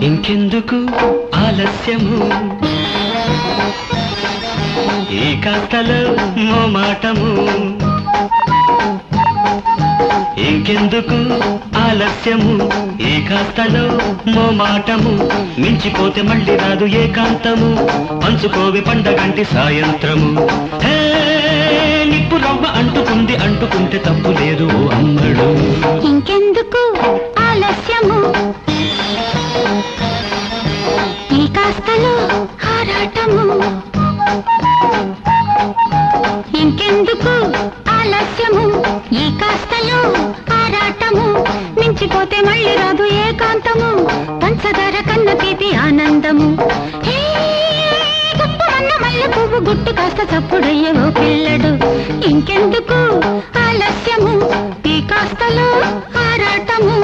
ఇంకెందుకు ఆలస్యము ఈ కాస్తలో మోమాటము ఇంకెందుకు ఆలస్యము ఈ కాస్తలో మోమాటము మించిపోతే మళ్ళీ రాదు ఏకాంతము పంచుకోవి పండగంటి సాయంత్రము నిప్పు రవ్వ అంటుకుంది అంటుకుంటే తప్పు లేదు ఓ అమ్మడు ఇంకెందుకు ఆలస్యము ఈ కాస్తలో ఆరాటము ఇంకెందుకు ఆలస్యము ఈ కాస్తలో ఆరాటము మించిపోతే మళ్ళీ రాదు ఏకాంతము పంచదార కన్న తీపి ఆనందము గొప్పమన్న మల్లె పువ్వు గుట్టు కాస్త చప్పుడయ్యేవో పిల్లడు ఇంకెందుకు ఆలస్యము ఈ కాస్తలో ఆరాటము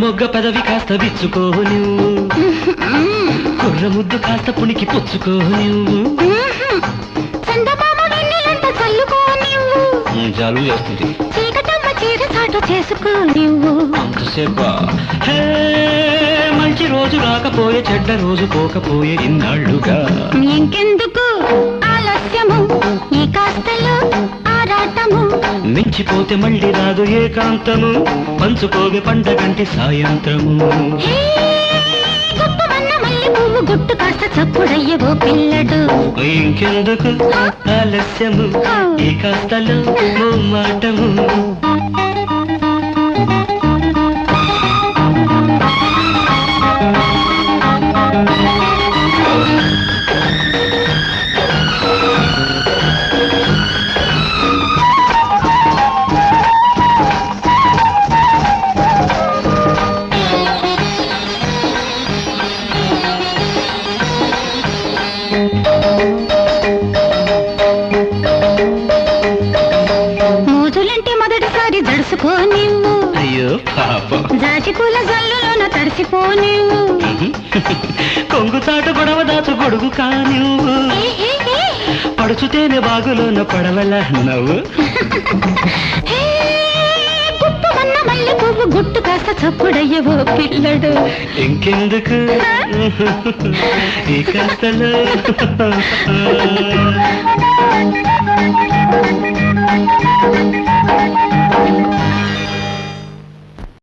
మొగ్గ పదవి కాస్త విచ్చుకో నువ్వు కుర్ర ముద్దు కాస్త పునికి పుచ్చుకో నువ్వు జాలు చేస్తుంది చేసుకో నువ్వు అంతసేపా మంచి రోజు రాకపోయే చెడ్డ రోజు పోకపోయే ఇన్నాళ్ళుగా ఇంకెందుకు ఆలస్యము ఈ కాస్తలో ఆరాటము మించిపోతే మళ్ళీ రాదు ఏకాంతము పంచుకోవే పండగంటి సాయంత్రము గొప్పమన్న మల్లె పువ్వు గుట్టు కాస్త చప్పుడయ్యేవో పిల్లడు ఇంకెందుకు ఆలస్యము ఈ కాస్తలో మాటము మోజులంటే మొదటిసారి జడుసుకో నీవు అయ్యో పాపం జాజి పూల జల్లులోన తడిసిపో నీవు కొంగు చాటు గొడవ దాచు గొడుగు కానివ్వు పడుచుతేనే బాగులోన పడవల నవ్వు గుప్పమన్న మల్లె పువ్వు గుట్టు కాస్త చప్పుడయ్యేవో పిల్లడు ఇంకెందుకు ఈ కాస్తలో